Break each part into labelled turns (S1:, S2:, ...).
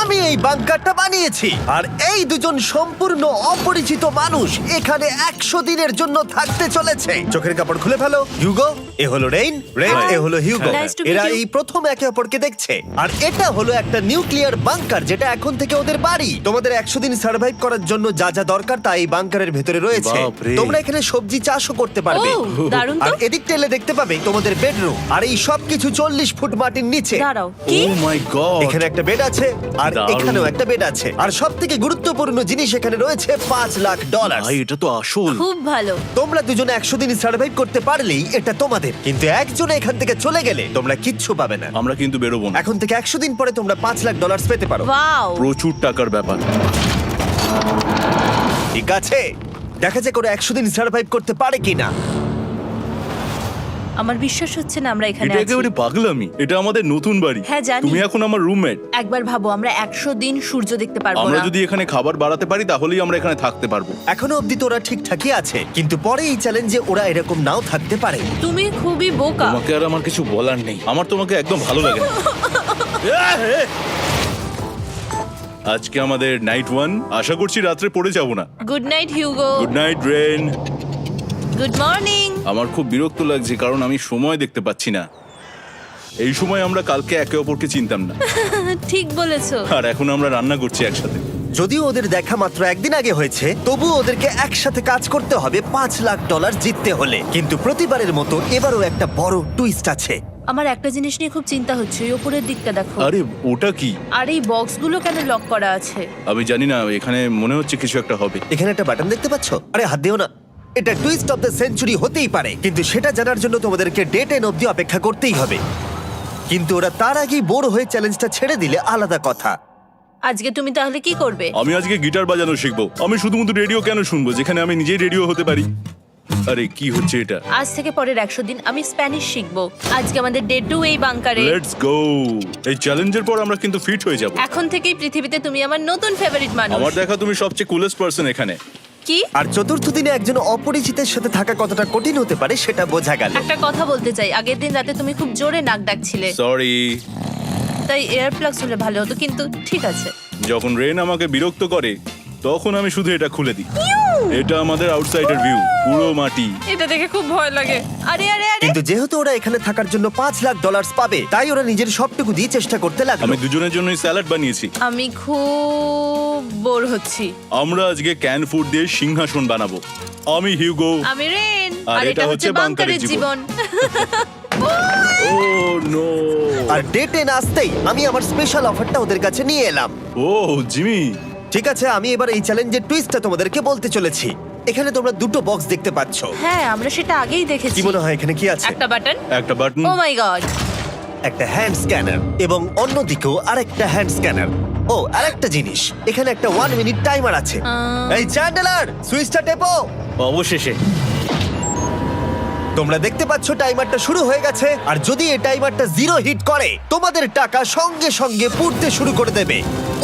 S1: আমি এই বাংকারটা বানিয়েছি আর এই দুজন সম্পূর্ণ অপরিচিত মানুষ এখানে 100 দিনের জন্য থাকতে চলেছে। চোখের কাপড় খুলে ফেলো। হিউগো, এ হলো রেইন, এ হলো হিউগো।
S2: Nice to meet
S1: এরা
S2: you.
S1: এই প্রথম একে অপরকে দেখছে। আর এটা হলো একটা নিউক্লিয়ার বাংকার যেটা এখন থেকে ওদের বাড়ি। তোমাদের 100 দিন সার্ভাইভ করার জন্য যা যা দরকার তা এই বাংকারের ভেতরে রয়েছে।
S3: বাপরে।
S1: তোমরা এখানে সবজি চাষও করতে পারবে।
S2: ও, দারুণ তো।
S1: আর এদিক টেলে দেখতে পাবে তোমাদের বেডরুম। আর এই সব কিছু 40 ফুট মাটির নিচে।
S2: দাঁড়াও, কি?
S3: ও মাই গড,
S1: এখানে একটা বেড আছে আর
S3: দারুণ।
S1: এখানেও একটা বেড আছে। আর সব থেকে গুরুত্বপূর্ণ জিনিস এখানে রয়েছে $5,00,000।
S3: ভাই এটা তো আসল।
S2: খুব ভালো।
S1: তোমরা দুজনে 100 দিন সার্ভাইভ করতে পারলেই এটা তোমাদের, কিন্তু একজন এখান থেকে চলে গেলে তোমরা কিচ্ছু পাবে না।
S3: আমরা কিন্তু বেরোবো না,
S1: এখন থেকে 100 দিন পরে তোমরা $5,00,000 পেতে পারো।
S2: ওয়াও।
S3: প্রচুর টাকার ব্যাপার।
S1: ঠিক আছে, দেখা যাক ওরা 100 দিন সার্ভাইভ করতে পারে কিনা।
S2: আমার বিশ্বাস হচ্ছে না আমরা এখানে
S3: এটা
S2: আছি।
S3: একেবারে পাগলামি। এটা আমাদের নতুন বাড়ি।
S2: হ্যাঁ, জানি।
S3: তুমি এখন আমার রুমমেট।
S2: একবার ভাবো, আমরা 100 দিন সূর্য দেখতে পারবো
S3: আমরা
S2: না।
S3: যদি এখানে খাবার বাড়াতে পারি তাহলেই আমরা এখানে থাকতে পারবো।
S1: এখনো অব্দি তো ওরা ঠিকঠাকই আছে, কিন্তু পরে এই চ্যালেঞ্জে ওরা এরকম নাও থাকতে পারে।
S2: তুমি খুবই বোকা।
S3: তোমাকে আর আমার কিছু বলার নেই। আমার তোমাকে একদম ভালো লাগে না। আজকে আমাদের নাইট 1। আশা করছি রাত্রে পড়ে যাব না।
S2: Good night Hugo.
S3: Good night Ren.
S2: Good morning.
S3: আমার খুব বিরক্ত লাগছে কারণ আমি সময় দেখতে পাচ্ছি না। এই সময় আমরা কালকে একে অপরকে চিনতাম না,
S2: ঠিক বলেছো।
S3: আর এখন আমরা রান্না করছি একসাথে।
S1: যদিও ওদের দেখা মাত্র একদিন আগে হয়েছে, তবুও ওদেরকে একসাথে কাজ করতে হবে $5,00,000 জিততে হলে। কিন্তু প্রতিবারের মতো এবারও একটা বড় টুইস্ট আছে।
S2: আমার একটা জিনিস নিয়ে খুব চিন্তা হচ্ছে, ওই উপরের দিকটা দেখো।
S3: আরে ওটা কি?
S2: আর এই বক্সগুলো কেন লক করা আছে?
S3: আমি জানি না, এখানে মনে হচ্ছে কিছু একটা হবে।
S1: এখানে একটা বাটন দেখতে পাচ্ছ? আরে হাত দিও না। এটা টুইস্ট অফ দ্য সেঞ্চুরি হতেই পারে, কিন্তু সেটা জানার জন্য তোমাদেরকে ডে 10 অব্দি অপেক্ষা করতেই হবে। কিন্তু ওরা তার আগেই বোর হয়ে চ্যালেঞ্জটা ছেড়ে দিলে আলাদা কথা।
S2: আজকে তুমি তাহলে কি করবে?
S3: আমি আজকে গিটার বাজানো শিখবো। আমি শুধুমাত্র রেডিও কেন শুনবো যেখানে আমি নিজেই রেডিও হতে পারি? আরে কি হচ্ছে এটা?
S2: আজ থেকে পরের 100 দিন আমি স্প্যানিশ শিখবো। আজকে আমাদের ডে 2 এই বাংকারে।
S3: Let's go. এই চ্যালেঞ্জের পর আমরা কিন্তু ফিট হয়ে যাব।
S2: এখন থেকেই পৃথিবীতে তুমি আমার নতুন ফেভারিট মানুষ।
S3: আমার দেখা তুমি সবচেয়ে কুলেস্ট পারসন এখানে।
S2: কি?
S1: আর চতুর্থ দিনে একজন অপরিচিতের সাথে থাকা কতটা কঠিন হতে পারে সেটা বোঝা গেল।
S2: একটা কথা বলতে চাই, আগের দিন রাতে তুমি খুব জোরে নাক ডাকছিলে,
S3: সরি।
S2: তাই এয়ার প্লাগস হলে ভালো হতো, কিন্তু ঠিক আছে।
S3: যখন রেন আমাকে বিরক্ত করে তখন আমি শুধু এটা খুলে দিই। এটা আমাদের আউটসাইডার ভিউ, পুরো মাটি।
S2: এটা দেখে খুব ভয় লাগে। আরে আরে আরে,
S1: কিন্তু যেহেতু ওরা এখানে থাকার জন্য $5,00,000 পাবে, তাই ওরা নিজের সবটুকু দিয়ে চেষ্টা করতে লাগলো।
S3: আমি দুজনের জন্যই স্যালাড বানিয়েছি।
S2: আমি খুব বোর হচ্ছি।
S3: আমরা আজকে ক্যান ফুড দিয়ে সিংহাসন বানাবো। আমি হিউগো।
S2: আমি রেন,
S3: আর
S2: আর এটা হচ্ছে বাংকারের জীবন।
S3: ও নো।
S1: আর ডে 10 আসতেই আমি আমার স্পেশাল অফারটা ওদের কাছে নিয়ে এলাম।
S3: ও জিমি।
S1: ঠিক আছে, আমি এবার এই চ্যালেঞ্জের টুইস্টটা তোমাদেরকে বলতে চলেছি। এখানে তোমরা দুটো বক্স দেখতে পাচ্ছ।
S2: হ্যাঁ, আমরা সেটা আগেই দেখেছি।
S1: কি মনে হয় এখানে কি আছে?
S2: একটা বাটন।
S3: একটা বাটন।
S2: O my god.
S1: একটা হ্যান্ড স্ক্যানার এবং অন্যদিকেও আরেকটা হ্যান্ড স্ক্যানার। ও, আরেকটা জিনিস, এখানে একটা 1 মিনিট টাইমার আছে। এই চ্যান্ডেলার, সুইচটা টেপো।
S3: অবশেষে।
S1: তোমরা দেখতে পাচ্ছ টাইমারটা শুরু হয়ে গেছে, আর যদি এই টাইমারটা 0 হিট করে তোমাদের টাকা সঙ্গে সঙ্গে পুড়তে শুরু করে দেবে।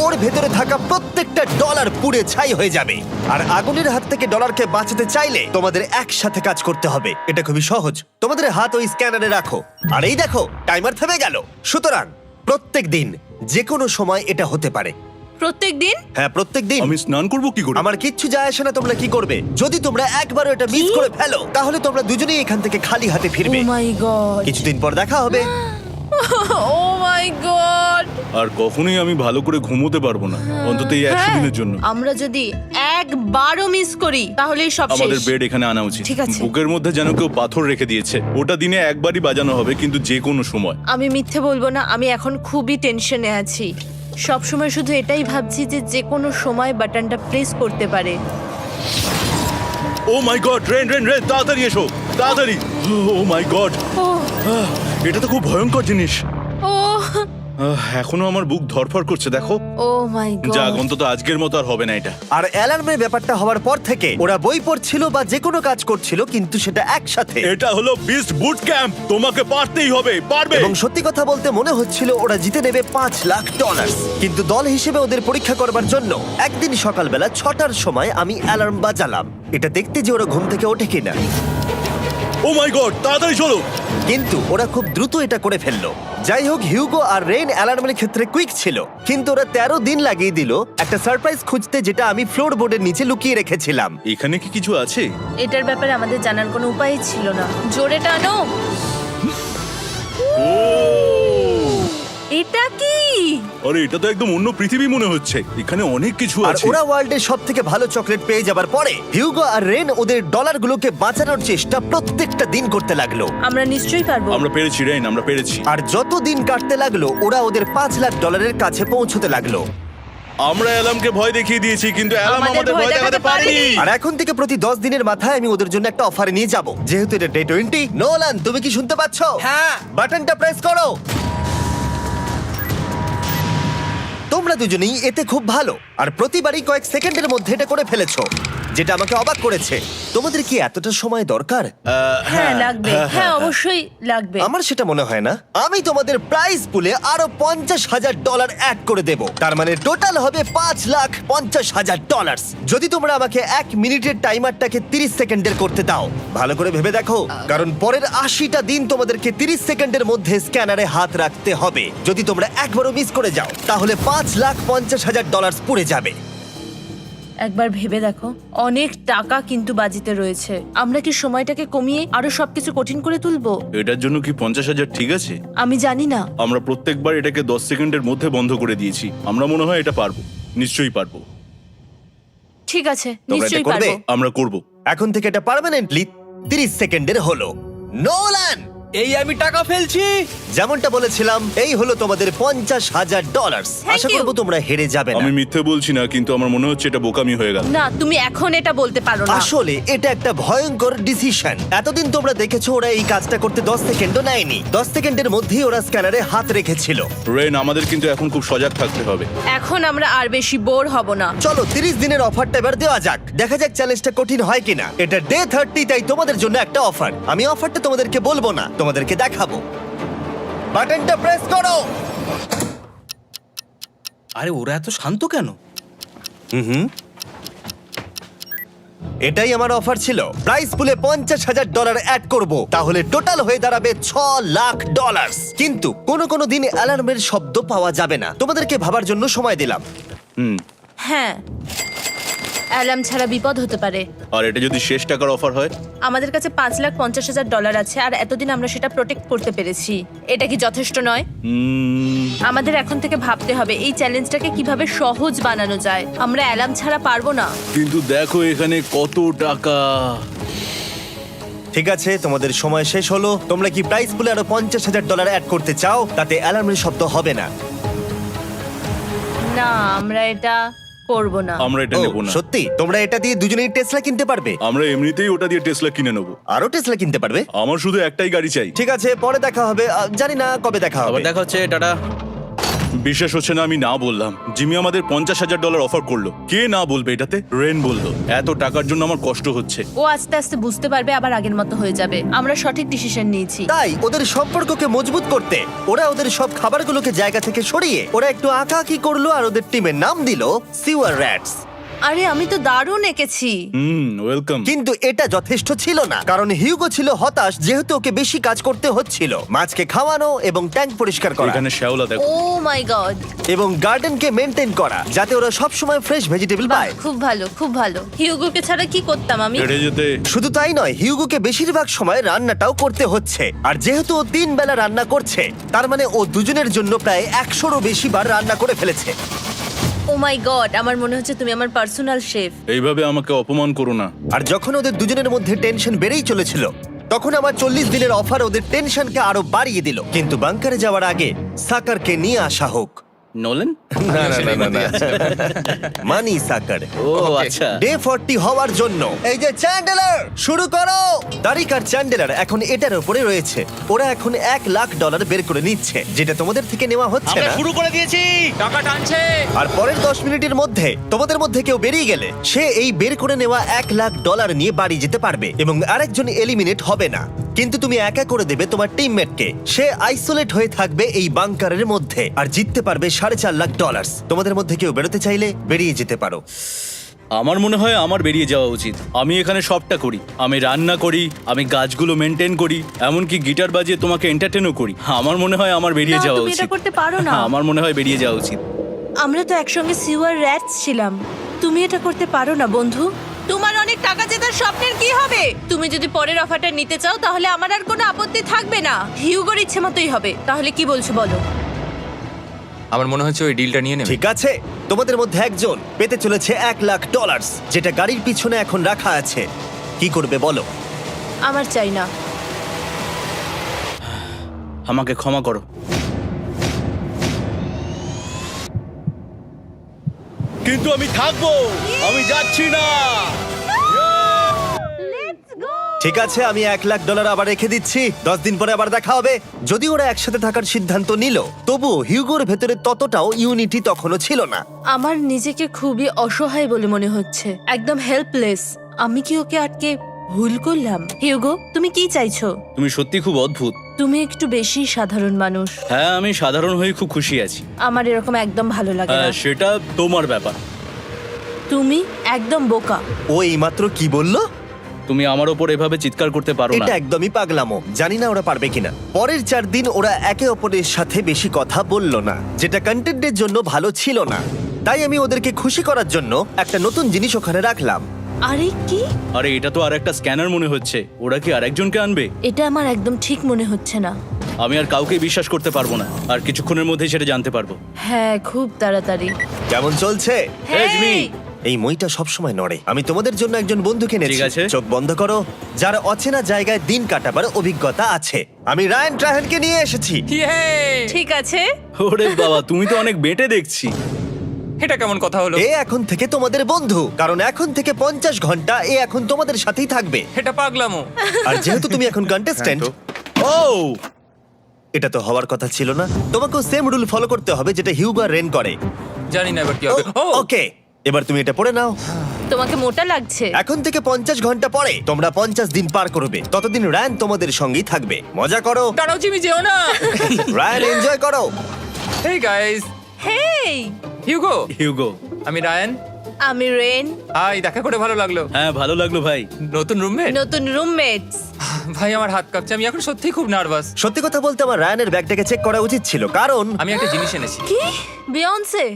S1: ওর ভেতরে থাকা প্রত্যেকটা ডলার পুড়ে ছাই হয়ে যাবে। আর আগুনের হাত থেকে ডলারকে বাঁচাতে চাইলে তোমাদের একসাথে কাজ করতে হবে। এটা খুবই সহজ। তোমাদের হাত ওই স্ক্যানারে রাখো, আর এই দেখো টাইমার থেমে গেল। সুতরাং প্রত্যেক দিন যে কোনো সময় এটা হতে পারে।
S2: প্রত্যেক দিন?
S1: হ্যাঁ, প্রত্যেক দিন।
S3: আমি স্নান করব কি করে?
S1: আমার কিচ্ছু যায় আসে না তোমরা কি করবে। যদি তোমরা একবারও এটা মিস করে ফেলো তাহলে তোমরা দুজনেই এখান থেকে খালি হাতে
S2: ও
S1: ফিরবে।
S2: মাই গড।
S1: কিছুদিন পর দেখা হবে।
S2: ও মাই গড।
S3: আর কখনোই আমি ভালো করে ঘুমোতে পারবো না, অন্তত এই 100 দিনের জন্য।
S2: আমরা যদি একবারও মিস করি তাহলেই সব শেষ।
S3: আমাদের বেড এখানে আনা উচিত।
S2: ঠিক আছে।
S3: বুকের মধ্যে যেন কেউ পাথর রেখে দিয়েছে। ওটা দিনে একবারই বাজানো হবে, কিন্তু যে কোনো সময়।
S2: আমি মিথ্যে বলবো না, আমি এখন খুবই টেনশনে আছি। সব সময় শুধু এটাই ভাবছি যে যে কোনো সময় বাটনটা প্রেস করতে পারে।
S3: ও my god, rain rain rain, তাড়াতাড়ি এসো, তাড়াতাড়ি। ও মাই গড,
S2: ও
S3: এটা তো খুব ভয়ঙ্কর জিনিস।
S2: ও
S3: এখনো আমার বুক ধড়ফড় করছে, দেখো।
S2: ও মাই গড।
S3: যাক, অন্তত আজকের মতো আর হবে না এটা।
S1: আর অ্যালার্মের ব্যাপারটা হওয়ার পর থেকে ওরা বই পড়ছিল বা যে কোনো কাজ করছিল, কিন্তু সেটা একসাথে।
S3: এটা হলো বিস্ট বুট ক্যাম্প, তোমাকে পারতেই হবে, পারবে।
S1: এবং সত্যি কথা বলতে মনে হচ্ছিল ওরা জিতে নেবে $5,00,000। কিন্তু দল হিসেবে ওদের পরীক্ষা করবার জন্য একদিন সকালবেলা 6টার সময় আমি অ্যালার্ম বাজালাম, এটা দেখতে যে ওরা ঘুম থেকে ওঠে কিনা।
S3: ও মাই গড, তাড়াতাড়ি চলো।
S1: কিন্তু ওরা খুব দ্রুত এটা করে ফেললো। যাই হোক, হিউগো আর রেইন অ্যালার্মের ক্ষেত্রে কুইক ছিল, কিন্তু ওরা 13 দিন লাগিয়ে দিল একটা সারপ্রাইজ খুঁজতে, যেটা আমি ফ্লোর বোর্ডের নিচে লুকিয়ে রেখেছিলাম।
S3: এখানে কি কিছু আছে?
S2: এটার ব্যাপারে আমাদের জানার কোনো উপায় ছিল না। জোরে টানো। এটা কি?
S3: আরে এটা তো একদম অন্য পৃথিবী মনে হচ্ছে। এখানে অনেক কিছু
S1: আর
S3: আছে।
S1: ওরা ওয়ার্ল্ডের সব থেকে ভালো চকলেট পেয়ে যাবার পরে হিউগো আর রেন ওদের ডলারগুলোকে বাঁচানোর চেষ্টা প্রত্যেকটা দিন করতে লাগলো।
S2: আমরা নিশ্চয়ই পারবো।
S3: আমরা পেরেছি রেইন, আমরা পেরেছি।
S1: আর যত দিন কাটতে লাগলো, ওরা ওদের $5,00,000 কাছে পৌঁছতে লাগলো।
S3: আমরা অ্যালামকে ভয় দেখিয়ে দিয়েছি, কিন্তু অ্যালাম
S2: আমাদের
S3: আমাদের ভয় দেখাতে পারেনি।
S1: আর এখন থেকে প্রতি 10 দিনের মাথায় আমি ওদের জন্য একটা অফার নিয়ে যাব, যেহেতু এটা ডে 20। নোলান, তুমি কি শুনতে পাচ্ছ?
S4: হ্যাঁ।
S1: বাটনটা প্রেস করো। তোমরা দুজনেই এতে খুব ভালো, আর প্রতিবারই কয়েক সেকেন্ডের মধ্যে এটা করে ফেলেছো, যেটা আমাকে অবাক করেছে। তোমাদের কি এতটা সময় দরকার?
S2: হ্যাঁ লাগবে, হ্যাঁ অবশ্যই লাগবে।
S1: আমার সেটা মনে হয় না। আমি তোমাদের প্রাইস পুলে আরো $50,000 অ্যাড করে দেব, তার মানে টোটাল হবে $5,50,000। যদি তোমরা আমাকে 1 মিনিটের টাইমারটাকে 30 সেকেন্ডের করতে দাও। ভালো করে ভেবে দেখো, কারণ পরের 80টা দিন তোমাদেরকে 30 সেকেন্ডের মধ্যে স্ক্যানারে হাত রাখতে হবে। যদি তোমরা একবারও মিস করে যাও, তাহলে $5,50,000 পুড়ে যাবে।
S2: একবার ভেবে দেখো, অনেক টাকা কিন্তু বাজিতে রয়েছে। আমরা কি সময়টাকে কমিয়ে আরো সবকিছু কঠিন করে তুলবো?
S3: এটার জন্য কি 50,000 ঠিক আছে?
S2: আমি জানি না।
S3: আমরা প্রত্যেকবার এটাকে 10 সেকেন্ডের মধ্যে বন্ধ করে দিয়েছি। আমরা মনে হয় এটা পারবো, নিশ্চয়ই পারবো।
S2: ঠিক আছে,
S1: তোমরা এটা
S2: নিশ্চয়ই
S1: করবে?
S2: পারবো।
S3: আমরা করব।
S1: এখন থেকে এটা পার্মানেন্টলি 30 সেকেন্ডের হলো। নোলান,
S4: এই আমি টাকা ফেলছি।
S1: যেমনটা বলেছিলাম, এই হলো তোমাদের $50,000।
S2: Thank
S1: Asha
S2: you.
S1: করবো তোমরা হেরে যাবে না।
S3: আমি মিথ্যে বলছি না, কিন্তু আমার মনে হচ্ছে এটা বোকামি হয়ে গেল।
S2: না, তুমি এখন এটা বলতে পারো না।
S1: আসলে এটা একটা ভয়ঙ্কর ডিসিশন। এতদিন তোমরা দেখেছো ওরা এই কাজটা করতে 10 সেকেন্ডও নেয়নি। 10 সেকেন্ডের মধ্যেই ওরা স্ক্যানারে হাত রেখেছিল।
S3: রেইন, আমাদের কিন্তু এখন খুব সজাগ থাকতে হবে।
S2: এখন আমরা আর বেশি বোর হব না।
S1: চলো 30 দিনের অফারটা এবার দেওয়া যাক, দেখা যাক চ্যালেঞ্জটা কঠিন হয় কিনা। এটা ডে 30, তাই তোমাদের জন্য একটা অফার। আমি অফারটা তোমাদেরকে বলবো না, তোমাদেরকে দেখাবো। বাটনটা প্রেস করো।
S4: আরে ওরা এত শান্ত কেন?
S1: এটাই আমার অফার ছিল। প্রাইস পুলে $50,000 অ্যাড করব, তাহলে টোটাল হয়ে দাঁড়াবে $6,00,000। কিন্তু কোনো দিন অ্যালার্মের শব্দ পাওয়া যাবে না। তোমাদেরকে ভাবার জন্য সময় দিলাম।
S2: হ্যাঁ, অ্যালার্ম ছাড়া বিপদ হতে পারে।
S3: আর এটা যদি শেষ টাকার অফার হয়?
S2: আমাদের কাছে $5,50,000 আছে, আর এতদিন আমরা সেটা প্রোটেক্ট করতে পেরেছি। এটা কি যথেষ্ট নয়? আমাদের এখন থেকে ভাবতে হবে এই চ্যালেঞ্জটাকে কিভাবে সহজ বানানো যায়। আমরা অ্যালার্ম ছাড়া পারবো না।
S3: কিন্তু দেখো এখানে কত টাকা।
S1: ঠিক আছে, তোমাদের সময় শেষ হলো। তোমরা কি প্রাইস পুলে আরো $50,000 অ্যাড করতে চাও? তাতে অ্যালার্মের শব্দ হবে না।
S2: না, আমরা এটা করব না।
S3: আমরা এটা
S1: ও,
S3: নেব না।
S1: সত্যি? তোমরা এটা দিয়ে দুজনেই টেসলা কিনতে পারবে?
S3: আমরা এমনিতেই ওটা দিয়ে টেসলা কিনে নেব।
S1: আরো টেসলা কিনতে পারবে?
S3: আমার শুধু একটাই গাড়ি চাই।
S1: ঠিক আছে, পরে দেখা হবে। জানি না কবে দেখা হবে।
S4: আবার দেখা হচ্ছে, টাটা।
S3: বিশ্বাস হচ্ছে না আমি না বললাম। জিমি আমাদের $50,000 অফার করলো। কে না বলবে এটাতে? রেন বললো। এত টাকার জন্য আমার কষ্ট হচ্ছে।
S2: ও আস্তে আস্তে বুঝতে পারবে, আবার আগের মতো হয়ে যাবে। আমরা সঠিক ডিসিশন নিয়েছি।
S1: তাই ওদের সম্পর্ককে মজবুত করতে ওরা ওদের সব খাবারগুলোকে জায়গা থেকে সরিয়ে ওরা একটু আঁকাআঁকি করলো, আর ওদের টিমের নাম দিল সিওয়ার র্যাটস।
S2: আরে আমি তো দারুণ এঁকেছি।
S3: ওয়েলকাম।
S1: কিন্তু এটা যথেষ্ট ছিল না, কারণ হিউগো ছিল হতাশ, যেহেতু ওকে বেশি কাজ করতে হচ্ছিল। মাছকে খাওয়ানো এবং ট্যাঙ্ক পরিষ্কার করা
S3: এখানে শ্যাওলা দেখো।
S2: ও মাই গড,
S1: এবং গার্ডেনকে মেনটেন করা, যাতে ওরা সব সময় ফ্রেশ ভেজিটেবল পায়।
S2: খুব ভালো, খুব ভালো। হিউগোকে ছাড়া কি করতাম আমি?
S3: হেঁটে যেতে।
S1: শুধু তাই নয়, হিউগোকে বেশিরভাগ সময় রান্নাটাও করতে হচ্ছে। আর যেহেতু ও 3 বেলা রান্না করছে, তার মানে ও দুজনের জন্য প্রায় 100রও বেশি বার রান্না করে ফেলেছে।
S2: ও মাই গড, আমার মনে হচ্ছে তুমি আমার পার্সোনাল শেফ।
S3: এইভাবে আমাকে অপমান করো না।
S1: আর যখন ওদের দুজনের মধ্যে টেনশন বেড়েই চলেছিল, তখন আমার 40 দিনের অফার ওদের টেনশনকে আরো বাড়িয়ে দিল। কিন্তু বাংকারে যাওয়ার আগে সাকারকে নিয়ে আসা হোক।
S4: নোলেন?
S1: না না না না, না। মানি সাকার।
S4: ও আচ্ছা।
S1: ডে 40 হওয়ার জন্য এই যে চ্যান্ডেলার শুরু করো। তারিক আর চ্যান্ডেলার এখন এটার উপরে রয়েছে। ওরা এখন $1,00,000 বের করে নিচ্ছে, যেটা তোমাদের থেকে নেওয়া হচ্ছে
S4: আমরা
S1: না।
S4: শুরু করে দিয়েছি, টাকা টানছে।
S1: আর পরের 10 মিনিটের মধ্যে তোমাদের মধ্যে কেউ বেরিয়ে গেলে সে এই বের করে নেওয়া $1,00,000 নিয়ে বাড়ি যেতে পারবে, এবং আরেকজন এলিমিনেট হবে না। কিন্তু তুমি একা করে দেবে তোমার টিমমেটকে। সে আইসোলেট হয়ে থাকবে এই বাংকারের মধ্যে, আর জিততে পারবে $4.5 লাখ। তোমাদের মধ্যে কেউ বেরোতে চাইলে বেরিয়ে যেতে পারো।
S3: আমার মনে হয় আমার বেরিয়ে যাওয়া উচিত। আমি এখানে সবটা করি, আমি রান্না করি, আমি গাছগুলো মেনটেন করি, এমনকি গিটার বাজিয়ে তোমাকে এন্টারটেনও করি। আমার মনে হয় আমার বেরিয়ে
S2: না,
S3: যাওয়া
S2: তুমি এটা
S3: উচিত।
S2: করতে পারো না।
S3: আমার মনে হয় বেরিয়ে যাওয়া উচিত।
S2: আমরা তো একসঙ্গে সিওয়ার র্যাটস ছিলাম। তুমি এটা করতে পারো না বন্ধু। তোমার অনেক টাকা জেতার স্বপ্নের কি হবে? তুমি যদি পরের অফারটা নিতে চাও তাহলে আমার আর কোনো আপত্তি থাকবে না। হিউগোর ইচ্ছে মতোই হবে। তাহলে কি বলছো বলো?
S5: আমার মনে হচ্ছে ওই ডিলটা নিয়ে নেবে।
S1: ঠিক আছে, তোমাদের মধ্যে একজন পেতে চলেছে $1,00,000, যেটা গাড়ির পিছনে এখন রাখা আছে। কি করবে বলো?
S2: আমার চাই না।
S3: আমাকে ক্ষমা করো। কিন্তু আমি থাকবো, আমি যাচ্ছি না।
S1: ঠিক আছে, আমি $1,00,000 আবার রেখে দিচ্ছি। 10 দিন পরে আবার দেখা হবে। যদি ওরা একসাথে থাকার সিদ্ধান্ত নিল, তবুও হিউগোর ভেতরে ততটাও ইউনিটি তখনও ছিল না।
S2: আমার নিজেকে খুবই অসহায় বলে মনে হচ্ছে, একদম হেল্পলেস। আমি কি ওকে আটকে ভুল করলাম? হিউগো, তুমি কি চাইছো?
S3: তুমি সত্যি খুব অদ্ভুত।
S2: তুমি একটু বেশি সাধারণ মানুষ।
S3: হ্যাঁ, আমি সাধারণ হয়ে খুব খুশি আছি।
S2: আমার এরকম একদম ভালো লাগে না।
S3: হ্যাঁ, সেটা তোমার ব্যাপার।
S2: তুমি একদম বোকা।
S1: ও এইমাত্র কি বললো?
S3: তুমি আমার ওপর এভাবে চিৎকার করতে পারো না।
S1: এটা একদমই পাগলামো। জানি না ওরা পারবে কিনা। পরের 4 দিন ওরা একে অপরের সাথে বেশি কথা বলল না, যেটা কন্টেন্টের জন্য ভালো ছিল না। তাই আমি ওদেরকে খুশি করার জন্য একটা নতুন জিনিস ওখানে রাখলাম।
S2: আরে কি?
S3: আরে এটা তো আর একটা স্ক্যানার মনে হচ্ছে। ওরা কি আরেকজনকে আনবে?
S2: এটা আমার একদম ঠিক মনে হচ্ছে না।
S3: আমি আর কাউকে বিশ্বাস করতে পারবো না। আর কিছুক্ষণের মধ্যেই সেটা জানতে পারবো।
S2: হ্যাঁ, খুব তাড়াতাড়ি।
S1: কেমন চলছে?
S3: Hey, Jimmy!
S1: এই মইটা সবসময় নড়ে। আমি তোমাদের জন্য একজন বন্ধুকে এনেছি।
S3: ঠিক আছে।
S1: চোখ বন্ধ করো। যার অচেনা জায়গায় দিন কাটাবার অভিজ্ঞতা আছে। আমি রায়ান ট্রাহেলকে নিয়ে এসেছি।
S5: ইয়ে!
S2: ঠিক আছে।
S3: ওরে বাবা, তুমি তো অনেক বেটে দেখছি।
S5: এটা কেমন কথা হলো?
S1: এ এখন থেকে তোমাদের বন্ধু, কারণ এখন থেকে 50 ঘন্টা এ এখন তোমাদের সাথেই থাকবে।
S5: এটা পাগলামো।
S1: আর যেহেতু তুমি এখন কন্টেস্ট্যান্ট,
S3: ও
S1: এটা তো হওয়ার কথা ছিল না। তোমাকেও সেম রুল ফলো করতে হবে যেটা হিউগো আর রেন করে।
S5: জানি না এবার কি হবে। ও
S1: ওকে, এবার তুমি এটা পড়ে নাও।
S2: তোমাকে মোটা লাগছে।
S1: এখন থেকে 50 ঘন্টা পরে তোমরা 50 দিন পার করবে। ততদিন রায়ান তোমাদের সঙ্গেই থাকবে। মজা করো।
S5: দাঁড়াও জিমি, যেও না।
S1: রায়ান, এনজয় করো।
S5: হেই গাইস,
S2: হেই,
S5: হিউগো।
S3: হিউগো।
S5: আমি রায়ান।
S2: আমি রেন।
S5: হাই, দেখা করে ভালো লাগলো।
S3: হ্যাঁ, ভালো লাগলো ভাই।
S5: নতুন রুমমেট।
S2: নতুন রুমমেটস।
S5: ভাই আমার হাত কাঁপছে, আমি এখন সত্যিই খুব নার্ভাস।
S1: সত্যি কথা বলতে আমার রায়ানের ব্যাগটাকে চেক করা উচিত ছিল, কারণ
S5: আমি একটা জিনিস এনেছি।
S2: কি? বিয়ন্সে?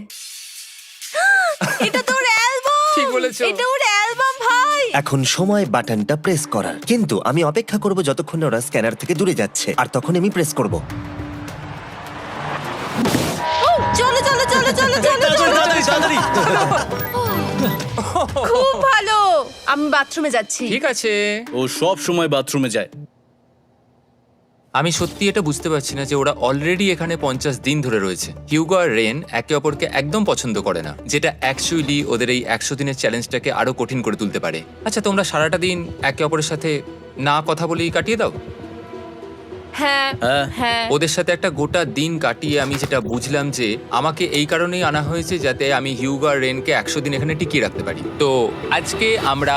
S2: এটা তোর অ্যালবাম।
S5: ঠিক বলেছো।
S2: এটা ওর অ্যালবাম ভাই।
S1: এখন সময় বাটনটা প্রেস করার। কিন্তু আমি অপেক্ষা করব যতক্ষণ না ওরা স্ক্যানার থেকে দূরে যাচ্ছে, আর তখন আমি প্রেস করব।
S2: ও, চলো চলো চলো চলো চলো চলো।
S3: তাড়াতাড়ি।
S2: খুব ভালো। আমি বাথরুমে যাচ্ছি।
S5: ঠিক আছে।
S3: ও সব সময় বাথরুমে যায়।
S5: আমি সত্যি এটা বুঝতে পারছি না যে ওরা অলরেডি এখানে 50 দিন ধরে রয়েছে। হিউগো আর রেন একে অপরকে একদম পছন্দ করে না, যেটা অ্যাকচুয়ালি ওদের এই 100 দিনের চ্যালেঞ্জটাকে আরো কঠিন করে তুলতে পারে। আচ্ছা, তোমরা সারাটা দিন একে অপরের সাথে না কথা বলেই কাটিয়ে দাও?
S2: হ্যাঁ
S3: হ্যাঁ।
S2: হ্যাঁ।
S5: ওদের সাথে একটা গোটা দিন কাটিয়ে আমি যেটা বুঝলাম যে আমাকে এই কারণেই আনা হয়েছে যাতে আমি হিউগো আর রেনকে 100 দিন এখানে টিকিয়ে রাখতে পারি। তো আজকে আমরা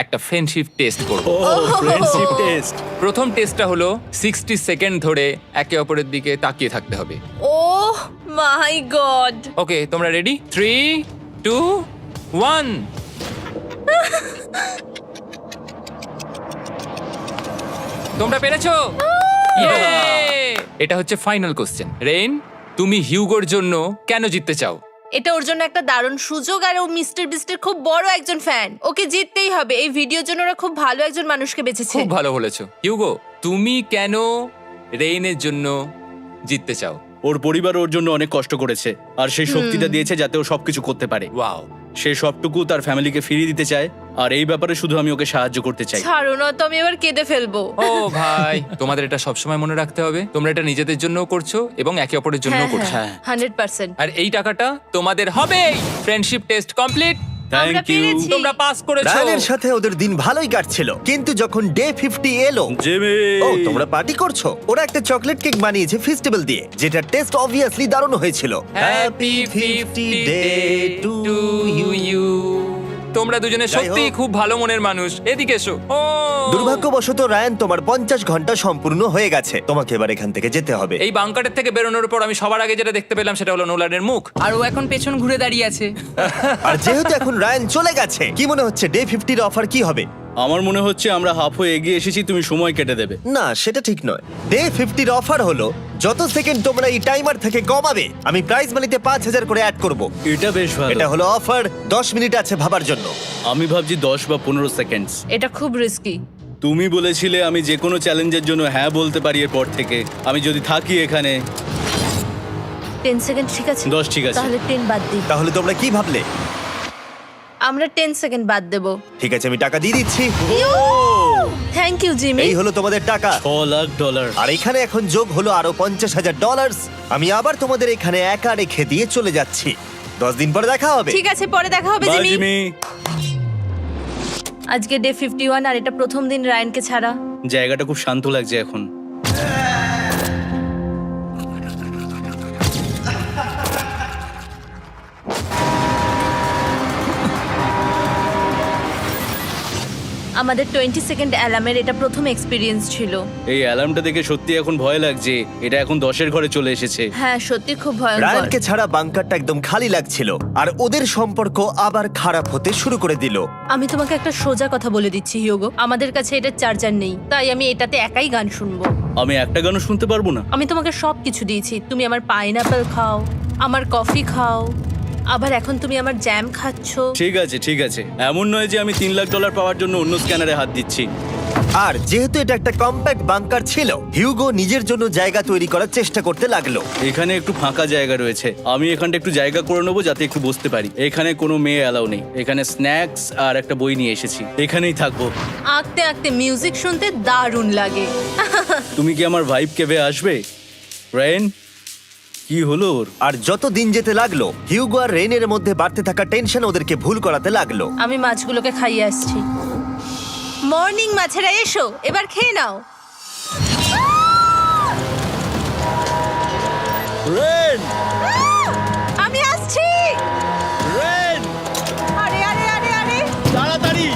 S5: একটা ফ্রেন্ডশিপ টেস্ট করব।
S3: ও ফ্রেন্ডশিপ টেস্ট।
S5: প্রথম টেস্টটা হলো 60 সেকেন্ড ধরে একে অপরের দিকে তাকিয়ে থাকতে হবে।
S2: ওহ মাই গড।
S5: ওকে, তোমরা রেডি? 3, 2, 1। তোমরা পেরেছো? Yay! এটা হচ্ছে ফাইনাল কোশ্চেন। রেন, তুমি হিউগোর জন্য কেন জিততে চাও?
S2: এটা ওর জন্য একটা দারুণ সুযোগ, আর ও মিস্টার বিস্টের খুব বড় একজন ফ্যান। ওকে জিততেই হবে। এই ভিডিওর জন্য ওরা খুব ভালো একজন মানুষকে বেছেছে।
S5: খুব ভালো বলেছো। হিউগো, তুমি কেন রেইনের জন্য জিততে চাও?
S3: ওর পরিবার ওর জন্য অনেক কষ্ট করেছে, আর সেই শক্তিটা দিয়েছে যাতে ও সবকিছু করতে পারে।
S5: ওয়াও।
S3: সে সবটুকু তার ফ্যামিলিকে ফিরিয়ে দিতে চায়, আর এই ব্যাপারে শুধু আমি ওকে সাহায্য করতে চাই।
S2: ছাড়ো না তো, আমি এবার কেঁদে ফেলবো।
S5: ও ভাই, তোমাদের এটা সবসময় মনে রাখতে হবে। তোমরা এটা নিজেদের জন্যও করছো এবং একে অপরের জন্যও করছো।
S3: হ্যাঁ।
S2: 100%।
S5: আর এই টাকাটা তোমাদের হবে। Friendship test complete.
S3: Thank you
S2: পেরেছি।
S5: তোমরা পাস করেছো।
S1: রায়ানের সাথে ওদের দিন ভালোই কাটছিল, কিন্তু যখন ডে 50 এলো,
S3: জিমি।
S1: ও তোমরা পার্টি করছো। ওরা একটা চকলেট কেক বানিয়েছে ফেস্টিভ্যাল দিয়ে, যেটা টেস্ট অবভিয়াসলি দারুণ হয়েছিল।
S5: Happy 50 day to you. তোমরা দুজনে
S1: যাই
S5: সত্যি
S1: হোক।
S5: খুব ভালো মনের মানুষ, এদিকে এসো। ও
S1: দুর্ভাগ্যবশত রায়ান, তোমার 50 ঘন্টা সম্পূর্ণ হয়ে গেছে। তোমাকে এবার এখান থেকে যেতে হবে।
S5: এই বাংকারের থেকে বেরোনোর পর আমি সবার আগে যেটা দেখতে পেলাম সেটা হলো নোলানের মুখ।
S6: আর ও এখন পেছন ঘুরে দাঁড়িয়ে আছে।
S1: আর যেহেতু এখন রায়ান চলে গেছে, কি মনে হচ্ছে ডে 50 এর অফার কি হবে?
S3: আমার মনে হচ্ছে আমরা হাফ হয়ে এগিয়ে এসেছি, তুমি সময় কেটে দেবে।
S1: না, সেটা ঠিক নয়। ডে 50 এর অফার হলো যত সেকেন্ড তোমরা এই টাইমার থেকে কমাবে, আমি প্রাইজ মানিতে 5000 করে অ্যাড করব।
S3: এটা বেশ ভালো।
S1: এটা হলো অফার। 10 মিনিট আছে ভাবার জন্য।
S3: আমি ভাবছি 10 বা 15 সেকেন্ডস।
S2: এটা খুব রিস্কি।
S3: তুমি বলেছিলে আমি যে কোনো চ্যালেঞ্জের জন্য হ্যাঁ বলতে পারি এরপর থেকে। আমি যদি থাকি এখানে
S2: 10 সেকেন্ড ঠিক আছে?
S3: 10 ঠিক আছে।
S2: তাহলে 10 বাদ দিই।
S1: তাহলে তোমরা কি ভাবলে?
S2: আমরা 10 সেকেন্ড বাদ দেব।
S1: ঠিক আছে, আমি টাকা দিয়ে দিচ্ছি।
S2: Thank you Jimmy.
S1: এই হলো তোমাদের টাকা।
S3: $6,00,000।
S1: আর এখানে এখন যোগ হলো আরো $50,000। আমি আবার তোমাদের এখানে একা রেখে দিয়ে চলে যাচ্ছি। 10 দিন পরে দেখা হবে।
S2: ঠিক আছে, পরে দেখা হবে
S3: বাই
S2: জিমি।
S3: জিমি।
S2: আজকে ডে 51 আর এটা প্রথম দিন রায়ানকে ছাড়া।
S3: জায়গাটা খুব শান্ত লাগছে এখন।
S2: আমাদের 20 সেকেন্ড অ্যালার্মের এটা প্রথম এক্সপিরিয়েন্স ছিল।
S3: এই অ্যালার্মটা দেখে সত্যি এখন ভয় লাগছে। এটা এখন 10-এর ঘরে চলে এসেছে।
S2: হ্যাঁ, সত্যি খুব ভয়ঙ্কর।
S1: রায়ানকে ছাড়া বাংকারটা একদম খালি লাগছিল, আর ওদের সম্পর্ক আবার খারাপ হতে শুরু করে দিল।
S2: আমি তোমাকে একটা সোজা কথা বলে দিচ্ছি হিউগো, আমাদের কাছে এটা চার্জার নেই, তাই আমি এটাতে একাই গান শুনবো।
S3: আমি একটা গানও শুনতে পারবো না।
S2: আমি তোমাকে সব কিছু দিয়েছি। তুমি আমার পাইনাপেল খাও, আমার কফি খাও, আবার এখন তুমি আমার জ্যাম খাচ্ছ।
S3: ঠিক আছে ঠিক আছে, এমন নয় যে আমি $3,00,000 পাওয়ার জন্য অন্য স্ক্যানারে হাত দিচ্ছি।
S1: আর যেহেতু এটা একটা কম্প্যাক্ট বাংকার ছিল, হিউগো নিজের জন্য জায়গা তৈরি করার চেষ্টা করতে লাগলো।
S3: এখানে একটু ফাঁকা জায়গা রয়েছে, আমি এখানটা একটু জায়গা করে নেবো যাতে একটু বসতে পারি। এখানে কোনো মেয়ে অ্যালাউ নেই। এখানে স্ন্যাক্স আর একটা বই নিয়ে এসেছি, এখানেই থাকবো।
S2: আঁকতে আঁকতে মিউজিক শুনতে দারুণ লাগে।
S3: তুমি কি আমার ভাইব কেবে আসবে? রেন, কি হলো ওর?
S1: আর যত দিন যেতে লাগলো, হিউগো আর রেনের মধ্যে বাড়তে থাকা টেনশন ওদেরকে ভুল করাতে লাগলো।
S2: আমি মাছগুলোকে খাইয়ে আসছি। মর্নিং মাছেরা, এসো এবার খেয়ে নাও।
S1: রেন,
S2: আমি আসছি।
S1: রেন,
S2: আরে আরে আরে আরে,
S1: তাড়াতাড়ি!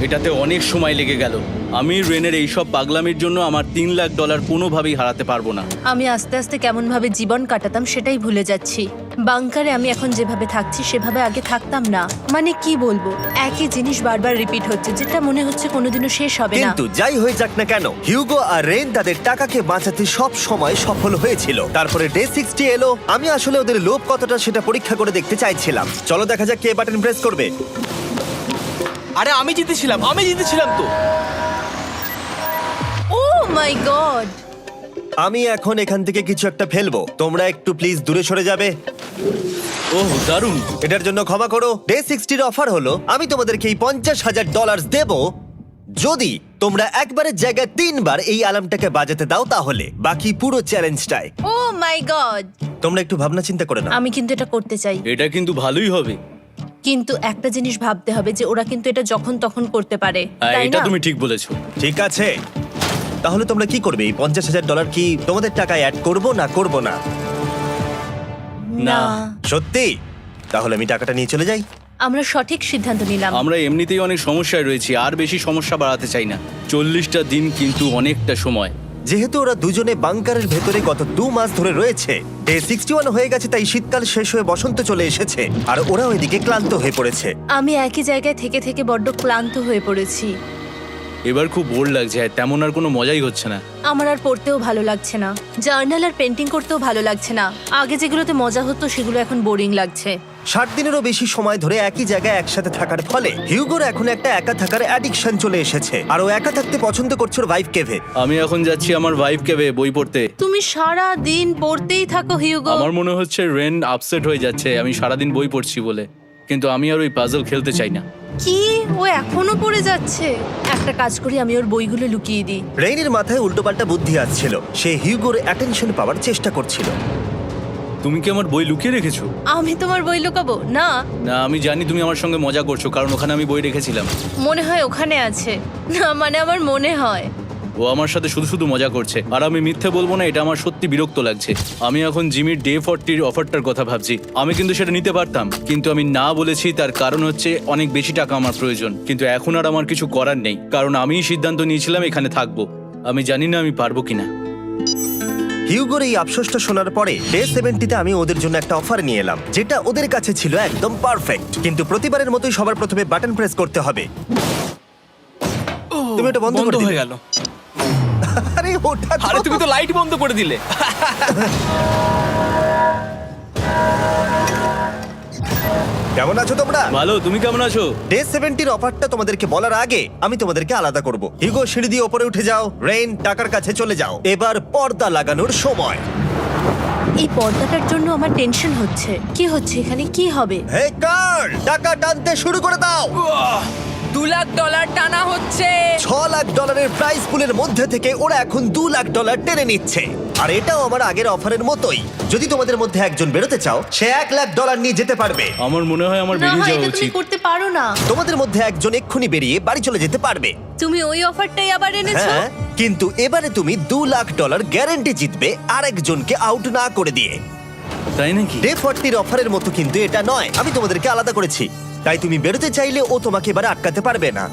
S3: এটাতে অনেক সময় লেগে গেল। আমি রেনের এইসব পাগলামির জন্য আমার $3,00,000 কোনোভাবেই হারাতে পারবো না।
S2: আমি আস্তে আস্তে কেমন ভাবে জীবন কাটাতাম সেটাই ভুলে যাচ্ছি। বাংকারে আমি এখন যেভাবে থাকছি সেভাবে আগে থাকতাম না। মানে কি বলবো, একই জিনিস বারবার রিপিট হচ্ছে, যেটা মনে হচ্ছে কোনোদিনও শেষ হবে না।
S1: কিন্তু যাই হয়ে যাক না কেন, হিউগো আর রেন তাদের টাকাকে বাঁচাতে সব সময় সফল হয়েছিল। তারপরে ডে 60 এলো। আমি আসলে ওদের লোভ কতটা সেটা পরীক্ষা করে দেখতে চাইছিলাম। চলো দেখা যাক কে বাটন প্রেস করবে।
S4: আরে আমি জিতেছিলাম তো।
S2: ও মাই গড!
S1: আমি এখন এখান থেকে কিছু একটা ফেলবো। তোমরা একটু প্লিজ দূরে সরে যাবে।
S3: ওহ দারুণ।
S1: এটার জন্য ক্ষমা করো। ডে 60 অফার হলো আমি তোমাদেরকে এই $50,000 দেব যদি তোমরা একবারের জায়গায় 3 বার এই অ্যালার্মটাকে বাজাতে দাও। তাহলে বাকি পুরো চ্যালেঞ্জটাই
S2: ও মাই গড!
S1: তোমরা একটু ভাবনা চিন্তা করে নাও।
S2: আমি কিন্তু এটা করতে চাই,
S3: এটা কিন্তু ভালোই হবে।
S2: কিন্তু একটা জিনিস ভাবতে হবে যে ওরা কিন্তু এটা যখন তখন করতে পারে,
S3: হ্যাঁ,
S2: তাই
S3: এটা
S2: না?
S3: তুমি ঠিক বলেছো।
S1: ঠিক আছে, তাহলে তোমরা কি করবে? এই $50,000 কি তোমাদের টাকায় অ্যাড করবো না করবো না?
S2: না,
S1: সত্যি? তাহলে আমি টাকাটা নিয়ে চলে যাই।
S2: আমরা সঠিক সিদ্ধান্ত নিলাম।
S3: আমরা এমনিতেই অনেক সমস্যায় রয়েছি, আর বেশি সমস্যা বাড়াতে চাই না। 40টা দিন কিন্তু অনেকটা সময়।
S1: যেহেতু ওরা দুজনে বাংকারের ভেতরে গত 2 মাস ধরে রয়েছে, ডে 61 হয়ে গেছে, তাই শীতকাল শেষ হয়ে বসন্ত চলে এসেছে, আর ওরা ওইদিকে ক্লান্ত হয়ে পড়েছে।
S2: আমি একই জায়গায় থেকে থেকে বড্ড ক্লান্ত হয়ে পড়েছি।
S3: এবার খুব বোর লাগছে, আর তেমন আর কোনো মজাই হচ্ছে না।
S2: আমার আর পড়তেও ভালো লাগছে না, জার্নাল আর পেন্টিং করতেও ভালো লাগছে না। আগে যেগুলোতে মজা হতো সেগুলো এখন বোরিং লাগছে।
S1: 60 দিনেরও বেশি সময় ধরে একই জায়গায় একসাথে থাকার ফলে হিউগোর এখন একটা একা থাকার অ্যাডিকশন চলে এসেছে, আর ও একা থাকতে পছন্দ করছে ওর ভাইফ কেভে।
S3: আমি এখন যাচ্ছি আমার ভাইফ কেবে বই পড়তে।
S2: তুমি সারা দিন পড়তেই থাকো হিউগো।
S3: আমার মনে হচ্ছে রেন আপসেট হয়ে যাচ্ছে আমি সারাদিন বই পড়ছি বলে, কিন্তু আমি আর ওই পাজল খেলতে চাই না।
S2: কি, ও এখনো পড়ে যাচ্ছে? একটা কাজ করি, আমি ওর বইগুলো লুকিয়ে দিই।
S1: রেইনের মাথায় উল্টোপাল্টা বুদ্ধি আসছিল। সে হিউগোর অ্যাটেনশন পাওয়ার চেষ্টা করছিল।
S3: তুমি কি আমার বই লুকিয়ে রেখেছো?
S2: আমি তোমার বই লুকাবো না?
S3: না, আমি জানি তুমি আমার সঙ্গে মজা করছো, কারণ ওখানে আমি বই রেখেছিলাম।
S2: মনে হয় ওখানে আছে। না মানে আমার মনে হয়।
S3: ও আমার সাথে শুধু শুধু মজা করছে, আর আমি মিথ্যে বলবো না, এটা আমার সত্যি বিরক্ত লাগছে। আমি এখন জিমির ডে 40 অফারটার কথা ভাবছি। আমি কিন্তু সেটা নিতে পারতাম, কিন্তু আমি না বলেছি। তার কারণ হচ্ছে অনেক বেশি টাকা আমার প্রয়োজন, কিন্তু এখন আর আমার কিছু করার নেই, কারণ আমিই সিদ্ধান্ত নিয়েছিলাম এখানে থাকবো। আমি জানি না আমি পারবো কিনা।
S1: হিউগোর এই আফসোসটা শোনার পরে ডে 70-তে আমি ওদের জন্য একটা অফার নিয়ে এলাম, যেটা ওদের কাছে ছিল একদম পারফেক্ট। কিন্তু প্রতিবারের মতোই সবার প্রথমে বাটন প্রেস করতে হবে। তুমি এটা বন্ধ করে
S4: বন্ধ
S1: দিলে।
S4: হয়ে গেল।
S1: আরে ওটা তো-
S4: আরে তুমি তো লাইট বন্ধ করে দিলে।
S1: কেমন আছো তোমরা?
S3: ভালো, তুমি কেমন আছো?
S1: ডে 70-র অফারটা তোমাদেরকে বলার আগে আমি তোমাদেরকে আলাদা করব। হিউগো, সিঁড়ি দিয়ে ওপরে উঠে যাও। রেইন, টাকার কাছে চলে যাও। এবার পর্দা লাগানোর সময়।
S2: এই পর্দাটার জন্য আমার টেনশন হচ্ছে। কি হচ্ছে এখানে, কি হবে?
S1: হে কার্ল, টাকা টানতে শুরু করে দাও।
S6: $2,00,000 টানা হচ্ছে।
S1: $6,00,000 প্রাইস পুলের মধ্যে থেকে ওরা এখন $2,00,000 টেনে নিচ্ছে। আর এটাও আমার আগের অফারের মতোই। যদি তোমাদের মধ্যে একজন বেরোতে চাও, সে $1,00,000 নিয়ে যেতে পারবে।
S3: আমার মনে হয় আমার
S2: না
S3: বেরিয়ে
S2: হয়
S3: যাওয়া
S2: এটা তুমি
S3: উচিত।
S2: করতে পারো না।
S1: তোমাদের মধ্যে একজন এক্ষুনি বেরিয়ে বাড়ি চলে যেতে পারবে।
S2: তুমি ওই অফারটাই আবার এনেছো।
S1: হ্যাঁ, কিন্তু এবারে তুমি $2,00,000 গ্যারান্টি জিতবে আরেকজনকে আউট না করে দিয়ে।
S3: তাই নাকি?
S1: ডে 40-র অফারের মতো কিন্তু এটা নয়। আমি তোমাদেরকে আলাদা করেছি, তাই তুমি বেরোতে চাইলে ও তোমাকে এবারে আটকাতে পারবে না।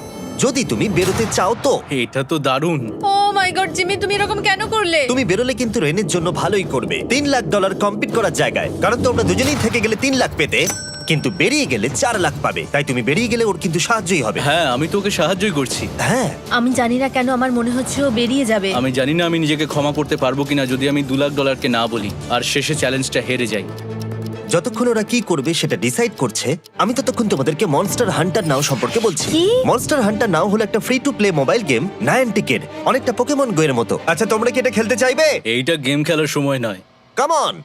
S1: যদি তুমি বেরোতে চাও তো।
S3: এটা তো দারুণ।
S2: ও মাই গড জিমি, তুমি এরকম কেন করলে?
S1: তুমি বেরোলে কিন্তু রেনের জন্য ভালোই করবে। $3,00,000 কম্পিট করার জায়গায়, কারণ তোমরা দুজনেই থেকে গেলে 3 লাখ পেতে, কিন্তু বেরিয়ে গেলে 4 লাখ পাবে। তাই তুমি বেরিয়ে গেলে ওর কিন্তু সাহায্যই হবে।
S3: হ্যাঁ, আমি তোকে সাহায্যই করছি।
S1: হ্যাঁ,
S2: আমি জানি না কেন আমার মনে হচ্ছে ও বেরিয়ে যাবে।
S3: আমি জানি না আমি নিজেকে ক্ষমা করতে পারবো কিনা যদি আমি $2,00,000 না বলি আর শেষে চ্যালেঞ্জটা হেরে যাই।
S1: যতক্ষণ ওরা কি করবে সেটা ডিসাইড করছে, আমি ততক্ষণ তোমাদেরকে মনস্টার হান্টার নাও সম্পর্কে বলছি।
S2: কি?
S1: মনস্টার হান্টার নাও হলো একটা free to play mobile game, নায়ান্টিকের, অনেকটা পোকেমন গো এর মতো। আচ্ছা, তোমরা কি এটা খেলতে চাইবে?
S3: এইটা গেম খেলার সময় নয়।
S1: Come on.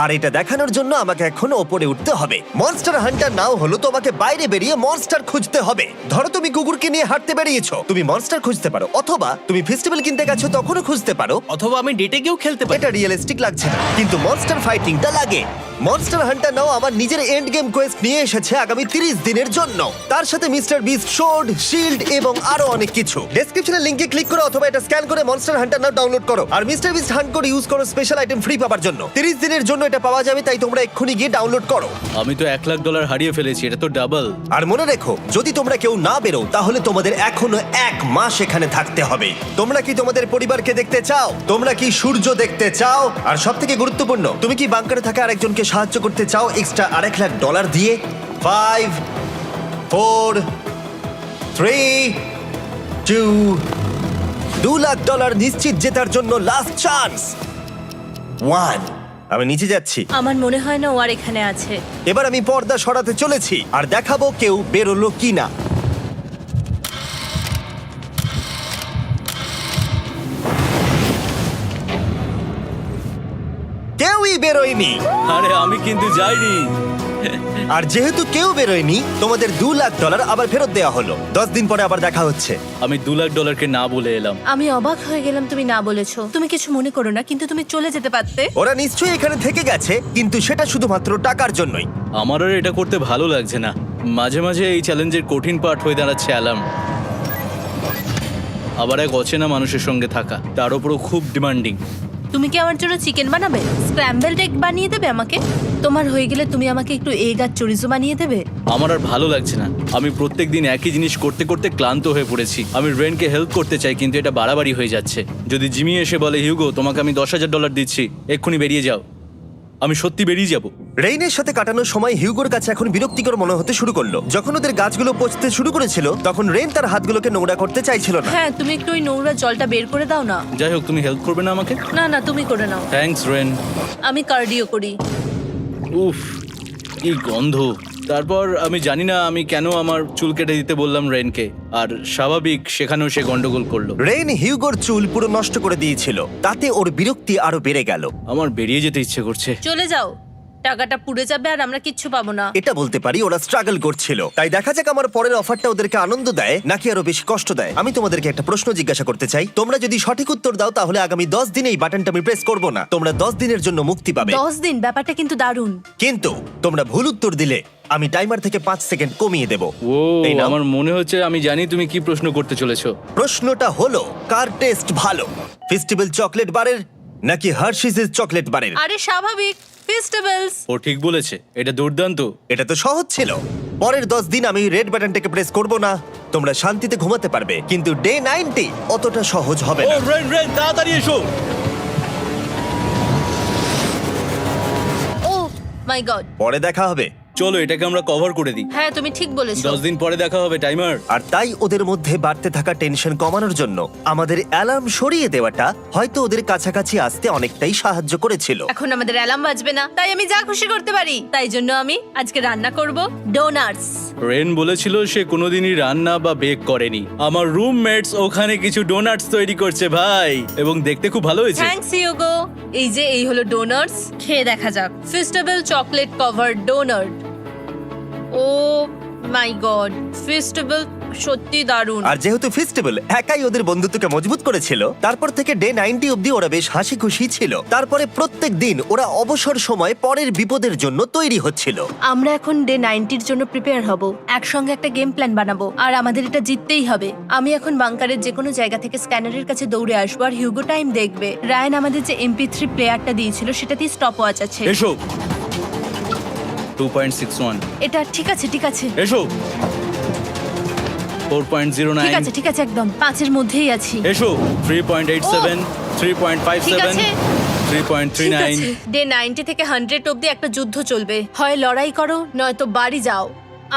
S1: আর এটা দেখানোর জন্য আমাকে এখন ওপরে উঠতে হবে। মনস্টার হান্টার নাও হলো তোমাকে বাইরে বেরিয়ে মনস্টার খুঁজতে হবে। ধরো তুমি কুকুরকে নিয়ে হাঁটতে বেরিয়েছো, তুমি মনস্টার খুঁজতে পারো, অথবা তুমি ফেস্টিভ্যাল কিনতে গেছো তখনও খুঁজতে পারো।
S4: অথবা আমি ডেটে গিয়েও খেলতে পারি।
S1: এটা রিয়েলিস্টিক লাগছে না, কিন্তু মনস্টার ফাইটিংটা লাগে। মনস্টার হান্টার নাও আমার নিজের এন্ড গেম কোয়েস্ট নিয়ে এসেছে আগামী 30 দিনের জন্য। তার সাথে মিস্টার বিস্ট সোর্ড, শিল্ড এবং আরো অনেক কিছু। ডেসক্রিপশনের লিংকে ক্লিক করো অথবা এটা স্ক্যান করে মনস্টার হান্টার নাও ডাউনলোড করো। আর মিস্টার বিস্ট হান্ট করে ইউজ করো স্পেশাল আইটেম ফ্রি পাওয়ার জন্য। 30 দিনের জন্য এটা পাওয়া যাবে, তাই তোমরা এক্ষুনি গিয়ে ডাউনলোড করো।
S3: আমি তো $1,00,000 হারিয়ে ফেলেছি, এটা তো ডাবল।
S1: আর মনে রেখো, যদি তোমরা কেউ না বেরো তাহলে তোমাদের এখনো 1 মাস এখানে থাকতে হবে। তোমরা কি তোমাদের পরিবারকে দেখতে চাও? তোমরা কি সূর্য দেখতে চাও? আর সবথেকে গুরুত্বপূর্ণ, তুমি কি বাংকারে থাকা আরেকজনকে সাহায্য করতে চাও এক্সট্রা $1,00,000 দিয়ে? 5 4 3 2 $2,00,000 নিশ্চিত জেতার জন্য লাস্ট চান্স। 1। আমি নিচে যাচ্ছি।
S2: আমার মনে হয় না ও আর এখানে আছে।
S1: এবার আমি পর্দা সরাতে চলেছি আর দেখাবো কেউ বেরোলো কিনা। কেউই বেরোয়নি।
S3: আরে আমি কিন্তু যাইনি।
S1: আর যেহেতু কেউ বেরোয়নি, তোমাদের $2,00,000 আবার ফেরত দেওয়া হলো। 10 দিন পরে আবার দেখা হচ্ছে।
S3: আমি $2,00,000 না বলে এলাম।
S2: আমি অবাক হয়ে গেলাম তুমি না বলেছো। তুমি কিছু মনে করো না, কিন্তু তুমি চলে যেতে পারতে।
S1: ওরা নিশ্চয়ই এখানে থেকে গেছে, কিন্তু সেটা শুধুমাত্র টাকার জন্যই।
S3: আমার আর এটা করতে ভালো লাগছে না। মাঝে মাঝে এই চ্যালেঞ্জের কঠিন পার্ট হয়ে দাঁড়াচ্ছে অ্যালার্ম। আবার এক অচেনা মানুষের সঙ্গে থাকা, তার উপরও খুব ডিমান্ডিং।
S2: তুমি কি আমার জন্য চিকেন বানাবে? স্ক্র্যাম্বলড এগ বানিয়ে দেবে আমাকে? তোমার হয়ে গেলে তুমি আমাকে একটু এগ আর চরিজো বানিয়ে দেবে?
S3: আমার আর ভালো লাগছে না। আমি প্রত্যেকদিন একই জিনিস করতে করতে ক্লান্ত হয়ে পড়েছি। আমি রেনকে হেল্প করতে চাই, কিন্তু এটা বাড়াবাড়ি হয়ে যাচ্ছে। যদি জিমি এসে বলে, হিউগো তোমাকে আমি $10,000 দিচ্ছি, এক্ষুনি বেরিয়ে যাও, আমি সত্যি বেরিয়ে যাব।
S1: রেইনের সাথে কাটানোর সময় হিউগোর কাছে এখন বিরক্তিকর মনে হতে শুরু করলো। যখন ওদের গাছগুলো পচতে শুরু করেছিল, তখন রেইন তার হাতগুলোকে নোংরা করতে চাইছিল না।
S2: হ্যাঁ, তুমি একটু ওই নোংরা জলটা বের করে দাও না।
S3: যাই হোক, তুমি হেল্প করবে না আমাকে?
S2: না না, তুমি করে নাও।
S3: Thanks Ren.
S2: আমি কার্ডিও করি।
S3: উফ, কি গন্ধ। তারপর আমি জানি না আমি কেন আমার চুল কেটে দিতে বললাম রেনকে, আর স্বাভাবিক সেখানেও সে গন্ডগোল করলো।
S1: রেইন হিউগোর চুল পুরো নষ্ট করে দিয়েছিল, তাতে ওর বিরক্তি আরো বেড়ে গেল।
S3: আমার বেরিয়ে যেতে ইচ্ছে করছে।
S2: চলে যাও, টাকাটা পুড়ে যাবে আর আমরা কিচ্ছু পাবো না।
S1: এটা বলতে পারি ওরা স্ট্রাগল করছিল। তাই দেখা যাক আমার পরের অফারটা ওদেরকে আনন্দ দেয় নাকি আরো বেশি কষ্ট দেয়। আমি তোমাদেরকে একটা প্রশ্ন জিজ্ঞাসা করতে চাই। তোমরা যদি সঠিক উত্তর দাও তাহলে আগামী 10 দিনে এই বাটনটা আমি প্রেস করব না। তোমরা 10 দিনের জন্য মুক্তি পাবে।
S2: 10 দিন? ব্যাপারটা কিন্তু দারুণ।
S1: কিন্তু তোমরা ভুল উত্তর দিলে আমি টাইমার থেকে 5 সেকেন্ড কমিয়ে দেব।
S3: ও
S1: এই নাও।
S3: আমার মনে হচ্ছে আমি জানি তুমি কি প্রশ্ন করতে চলেছো।
S1: প্রশ্নটা হলো, কার টেস্ট ভালো, ফেস্টিভ্যাল চকলেট বারের নাকি হার্শিসের চকলেট বারের?
S2: আরে স্বাভাবিক, ফেস্টিভ্যালস।
S3: ও ঠিক বলেছে, এটা দুর্দান্ত।
S1: এটা তো সহজ ছিল। পরের 10 দিন আমি রেড বাটনটাকে প্রেস করব না, তোমরা শান্তিতে ঘুমাতে পারবে। কিন্তু ডে 90 অতটা সহজ হবে
S3: ও
S1: না।
S3: রেন রেন তাড়াতাড়ি এসো।
S2: ও মাই গড।
S1: পরে দেখা হবে।
S3: চলো এটাকে আমরা কভার করে দিই।
S2: হ্যাঁ তুমি ঠিক বলেছো।
S3: 10 দিন পরে দেখা হবে টাইমার।
S1: আর তাই ওদের মধ্যে বাড়তে থাকা টেনশন কমানোর জন্য আমাদের অ্যালার্ম সরিয়ে দেওয়াটা হয়তো ওদের কাছাকাছি আসতে অনেকটাই সাহায্য করেছিল।
S2: এখন আমাদের অ্যালার্ম বাজবে না, তাই আমি যা খুশি করতে পারি। তাই জন্য আমি আজকে রান্না করব ডোনাটস।
S3: রেন বলেছিল সে কোনোদিনই রান্না বা বেক করেনি। আমার রুমমেটস ওখানে কিছু ডোনাটস তৈরি করছে ভাই, এবং দেখতে খুব ভালো হয়েছে।
S2: থ্যাঙ্কস ইয়োগো। এই হলো ডোনাটস, খেয়ে দেখা যাক। Festival chocolate cover donut. Oh my god, festival সত্যি দারুণ।
S1: আর যেহেতু ফেস্টিভ্যাল একাই ওদের বন্ধুত্বকে মজবুত করেছিল, তারপর থেকে ডে 90 অবধি ওরা বেশ হাসি খুশি ছিল। তারপরে প্রত্যেক দিন ওরা অবসর সময় পরের বিপদের জন্য তৈরি হচ্ছিল।
S2: আমরা এখন ডে 90-র জন্য প্রিপেয়ার হব। একসঙ্গে একটা গেম প্ল্যান বানাবো, আর আমাদের এটা জিততেই হবে। আমি এখন বাংকারের যে কোনো জায়গা থেকে স্ক্যানারের কাছে দৌড়ে আসবো, আর হিউগো টাইম দেখবে। রায়ান আমাদের যে MP3 প্লেয়ারটা দিয়েছিল সেটাতেই স্টপ ওয়াচ আছে।
S3: এসো 2.61।
S2: এটা ঠিক আছে, ঠিক আছে,
S3: এসো 4.09।
S2: ঠিক আছে, একদম 5-এর মধ্যেই আছি।
S3: এসো 3.87, 3.57,
S2: ঠিক আছে।
S3: 3.39।
S2: ডে 90 থেকে 100 অবধি একটা যুদ্ধ চলবে। হয় লড়াই করো, নয়তো বাড়ি যাও।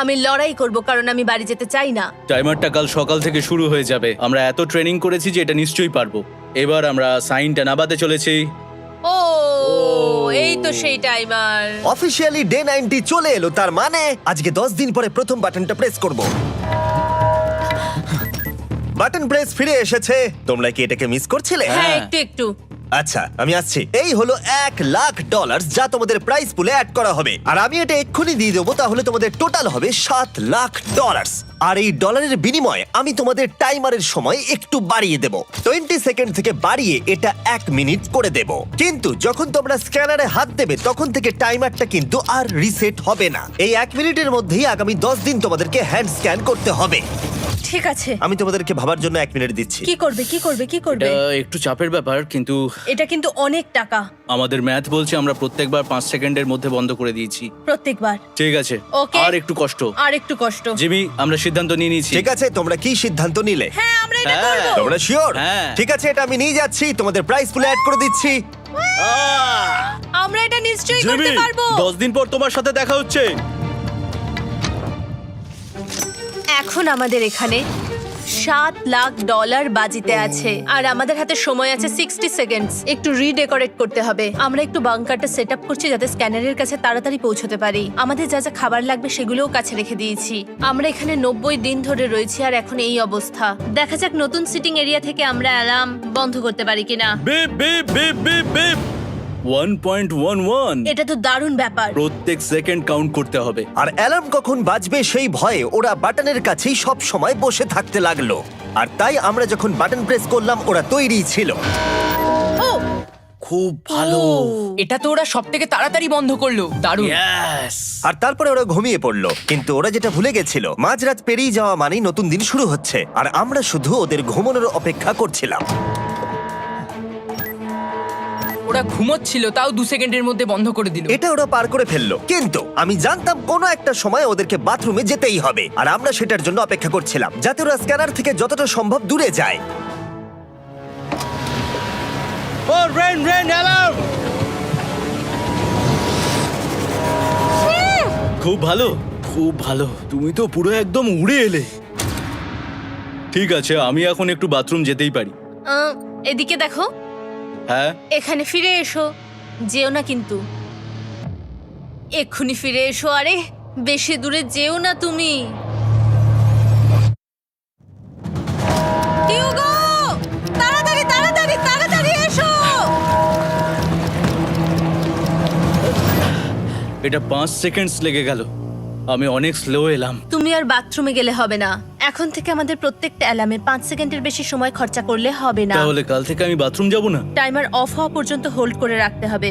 S2: আমি লড়াই করব, কারণ আমি বাড়ি যেতে চাই না।
S3: টাইমারটা কাল সকাল থেকে শুরু হয়ে যাবে। আমরা এত ট্রেনিং করেছি যে এটা নিশ্চয়ই পারবো। এবার আমরা সাইনটা নাবাতে চলেছি।
S2: ও এই তো সেই টাইমার।
S1: অফিসিয়ালি ডে 90 চলে এলো, তার মানে আজকে 10 দিন পরে প্রথম বাটনটা প্রেস করব। বাটন প্রেস ফিরে এসেছে। তোমরা কি এটাকে মিস করছিলে?
S2: হ্যাঁ, একটু
S1: আচ্ছা আমি আসছি। এই হলো $1,00,000 যা তোমাদের প্রাইস পুলে অ্যাড করা হবে, আর আমি এটা এক্ষুনি দিয়ে দেবো। তাহলে তোমাদের টোটাল হবে $7,00,000। আর এই ডলারের বিনিময়ে আমি তোমাদের টাইমারের সময় একটু বাড়িয়ে দেব। 20 সেকেন্ড থেকে বাড়িয়ে এটা 1 মিনিট করে দেব। কিন্তু যখন তোমরা স্ক্যানারে হাত দেবে তখন থেকে টাইমারটা কিন্তু আর রিসেট হবে না। এই 1 মিনিটের মধ্যেই আগামী 10 দিন তোমাদেরকে হ্যান্ড স্ক্যান করতে হবে।
S2: ঠিক আছে।
S1: আমি তোমাদেরকে ভাবার জন্য 1 মিনিট দিচ্ছি।
S2: কি করবে?
S3: এটা একটু চাপের ব্যাপার, কিন্তু
S2: এটা কিন্তু অনেক টাকা।
S3: আমাদের ম্যাথ বলছে আমরা প্রত্যেকবার 5 সেকেন্ডের মধ্যে বন্ধ করে দিয়েছি।
S2: প্রত্যেকবার?
S3: ঠিক আছে,
S2: Okay.
S3: আর একটু কষ্ট।
S2: আর একটু কষ্ট।
S3: জিমি, আমরা সিদ্ধান্ত নিয়ে নিয়েছি।
S1: ঠিক আছে, তোমরা কি সিদ্ধান্ত নিলে?
S2: হ্যাঁ, আমরা এটা
S3: হ্যাঁ।
S2: করব।
S1: তোমরা শিওর?
S3: হ্যাঁ।
S1: ঠিক আছে, এটা আমি নিয়ে যাচ্ছি, তোমাদের প্রাইস পুলে অ্যাড করে দিচ্ছি।
S2: আমরা এটা নিশ্চয়ই
S3: জিমি,
S2: করতে পারবো।
S3: 10 দিন পর তোমার সাথে দেখা হচ্ছে।
S2: এখন আমাদের এখানে $7,00,000 বাজিতে আছে, আর আমাদের হাতে সময় আছে 60 সেকেন্ডস। একটু রিডেকোরেট করতে হবে। আমরা একটু বাংকারটা সেট আপ করছি যাতে স্ক্যানারের কাছে তাড়াতাড়ি পৌঁছতে পারি। আমাদের যা যা খাবার লাগবে সেগুলোও কাছে রেখে দিয়েছি। আমরা এখানে 90 দিন ধরে রয়েছি, আর এখন এই অবস্থা। দেখা যাক নতুন সিটিং এরিয়া থেকে আমরা অ্যালার্ম বন্ধ করতে পারি কিনা।
S3: Beep beep beep beep beep 1.11।
S2: এটা তো দারুণ ব্যাপার।
S3: প্রত্যেক সেকেন্ড কাউন্ট করতে হবে।
S1: আর অ্যালার্ম কখন বাজবে সেই ভয়ে ওরা বাটনের কাছেই সব সময় বসে থাকতে লাগলো। আর তাই আমরা যখন বাটন প্রেস করলাম ওরা তৈরি ছিল।
S2: ও
S3: খুব ভালো।
S6: এটা তো ওরা সব থেকে তাড়াতাড়ি বন্ধ করলো। দারুণ।
S3: ইয়েস।
S1: আর তারপরে ওরা ঘুমিয়ে পড়লো। কিন্তু ওরা যেটা ভুলে গেছিল, মাঝরাত পেরিয়ে যাওয়া মানেই নতুন দিন শুরু হচ্ছে, আর আমরা শুধু ওদের ঘুমানোর অপেক্ষা করছিলাম।
S6: ওরা ঘুমোচ্ছিল, তাও 2 সেকেন্ডের মধ্যে বন্ধ করে দিল।
S1: এটা ওরা পার করে ফেললো, কিন্তু আমি জানতাম কোনো একটা সময় ওদেরকে বাথরুমে যেতেই হবে, আর আমরা সেটার জন্য অপেক্ষা করছিলাম যাতে ওরা স্ক্যানার থেকে যতটা সম্ভব দূরে যায়।
S3: ও রেন রেন অ্যালার্ম। খুব ভালো, খুব ভালো। তুমি তো পুরো একদম উড়ে এলে। ঠিক আছে, আমি এখন একটু বাথরুম যেতেই পারি।
S2: এদিকে দেখো।
S3: হ্যাঁ,
S2: এখানে ফিরে এসো, যেও না কিন্তু। এক্ষুনি ফিরে এসো। আরে বেশি দূরে যেও না তুমি। হিউগো, তাড়াতাড়ি তাড়াতাড়ি তাড়াতাড়ি এসো।
S3: এটা 5 সেকেন্ডস লেগে গেল। আমি অনেক স্লো এলাম।
S2: তুমি আর বাথরুমে গেলে হবে না। এখন থেকে আমাদের প্রত্যেকটা অ্যালার্মে 5 সেকেন্ডের বেশি সময় খরচা করলে হবে না।
S3: তাহলে কাল থেকে আমি বাথরুম যাব না?
S2: টাইমার অফ হওয়া পর্যন্ত হোল্ড করে রাখতে হবে।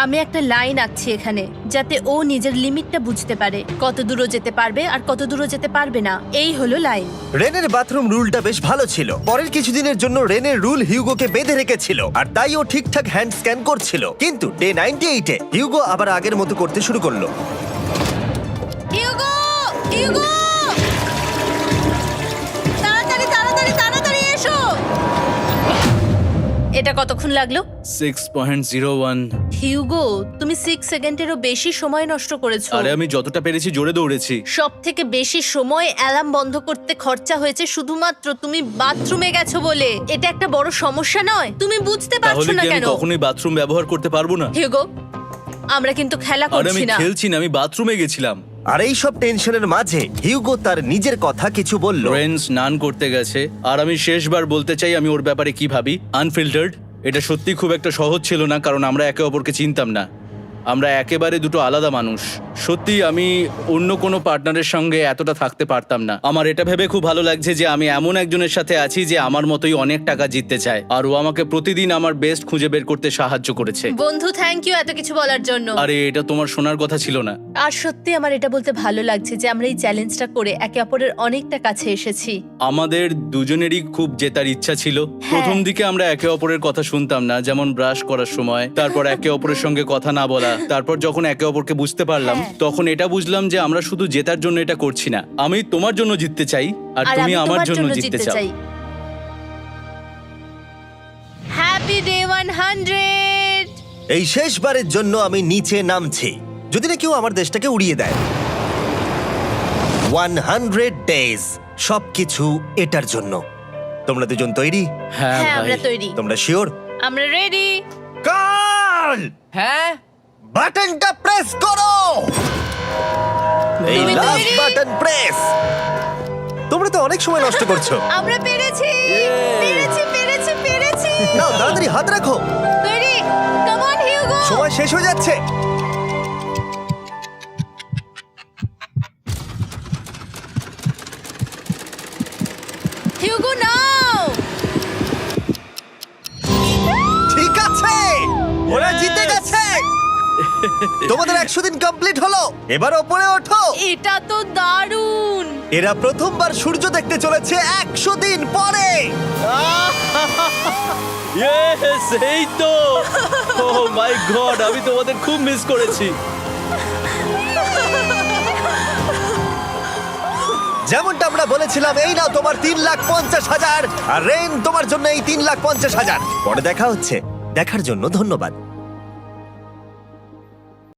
S2: আমি একটা লাইন আঁকছি এখানে যাতে ও নিজের লিমিটটা বুঝতে পারে, কত দূরও যেতে পারবে আর কত দূরও যেতে পারবে না। এই হলো লাইন।
S1: রেনের বাথরুম রুলটা বেশ ভালো ছিল। পরের কিছুদিনের জন্য রেনের রুল হিউগোকে বেঁধে রেখেছিল, আর তাই ও ঠিকঠাক হ্যান্ড স্ক্যান করছিল। কিন্তু ডে 98-এ হিউগো আবার আগের মতো করতে শুরু করলো।
S2: হিউগো, হিউগো, তাড়াতাড়ি তাড়াতাড়ি তাড়াতাড়ি এসো। এটা কতক্ষণ লাগলো?
S3: 6.01।
S2: হিউগো, তুমি 6 সেকেন্ডেরও বেশি সময় নষ্ট করেছো।
S3: আরে আমি যতটা পেরেছি জোরে দৌড়েছি।
S2: সব থেকে বেশি সময় অ্যালার্ম বন্ধ করতে খরচা হয়েছে শুধুমাত্র তুমি বাথরুমে গেছো বলে। এটা একটা বড় সমস্যা নয়? তুমি বুঝতে পারছো
S3: তাহলে
S2: না
S3: কি আমি
S2: কেন?
S3: কখনোই বাথরুম ব্যবহার করতে পারবো না?
S2: হিউগো, আমরা কিন্তু খেলা
S3: আরে আমি
S2: করছি না।
S3: খেলছি না, আমি বাথরুমে গেছিলাম।
S1: আর এই সব টেনশনের মাঝে হিউগো তার নিজের কথা কিছু বলল।
S3: রেন স্নান করতে গেছে, আর আমি শেষবার বলতে চাই আমি ওর ব্যাপারে কি ভাবি। আনফিল্টার্ড, এটা সত্যি খুব একটা সহজ ছিল না, কারণ আমরা একে অপরকে চিনতাম না। আমরা একেবারে দুটো আলাদা মানুষ। সত্যি আমি অন্য কোনো পার্টনারের সঙ্গে এতটা থাকতে পারতাম না। আমার এটা ভেবে খুব ভালো লাগছে যে আমি এমন একজনের সাথে আছি যে আমার মতোই অনেক টাকা জিততে চায়, আর ও আমাকে প্রতিদিন আমার বেস্ট খুঁজে বের করতে সাহায্য করেছে।
S2: বন্ধু, থ্যাংক ইউ এত কিছু বলার জন্য।
S3: আরে এটা তোমার শোনার কথা ছিল না।
S2: আর সত্যি আমার এটা বলতে ভালো লাগছে যে আমরা এই চ্যালেঞ্জটা করে একে অপরের অনেকটা কাছে এসেছি।
S3: আমাদের দুজনেরই খুব জেতার ইচ্ছা ছিল। প্রথম দিকে আমরা একে অপরের কথা শুনতাম না, যেমন ব্রাশ করার সময়, তারপর একে অপরের সঙ্গে কথা না বলা। তারপর যখন একে অপরকে বুঝতে পারলাম, তখন এটা বুঝলাম যে আমরা শুধু জেতার জন্য এটা করছি না। আমি তোমার জন্য জিততে চাই, আর তুমি
S2: আমি
S3: আমার
S2: তোমার
S3: জন্য জিততে চাও।
S2: Happy day 100।
S1: এই শেষবারের জন্য আমি নিচে নামছি, যদি না কেউ আমার দেশটাকে উড়িয়ে দেয়। 100 ডেজ, সবকিছু এটার জন্য। তোমরা দুজন তৈরি?
S3: হ্যাঁ
S2: হ্যাঁ,
S3: ভাই।
S2: আমরা তৈরি।
S1: তোমরা শিওর?
S2: আমরা রেডি।
S1: কাল
S6: হ্যাঁ,
S1: বাটনটা প্রেস করো। এই
S2: তুমি
S1: লাস্ট
S2: তৈরি?
S1: Button press. তোমরা তো অনেক সময় নষ্ট করছো।
S2: আমরা পেরেছি, পেরেছি, পেরেছি, পেরেছি।
S1: নাও তাড়াতাড়ি হাত রাখো,
S2: তৈরি? Come on Hugo.
S1: সময় শেষ হয়ে যাচ্ছে।
S2: হিউগো নাও।
S1: ঠিক আছে, ওরা জিতে গেছে। তোমাদের 100 দিন কমপ্লিট হলো, এবার ওপরে ওঠো।
S2: এটা তো দারুণ।
S1: এরা প্রথমবার সূর্য দেখতে চলেছে 100 দিন পরে।
S3: Yes, এই তো। Oh my God, আমি তোমাদের খুব মিস করেছি।
S1: যেমনটা আমরা বলেছিলাম, এই নাও তোমার 3,50,000, আর রেন তোমার জন্য এই 3,50,000। পরে দেখা হচ্ছে, দেখার জন্য ধন্যবাদ।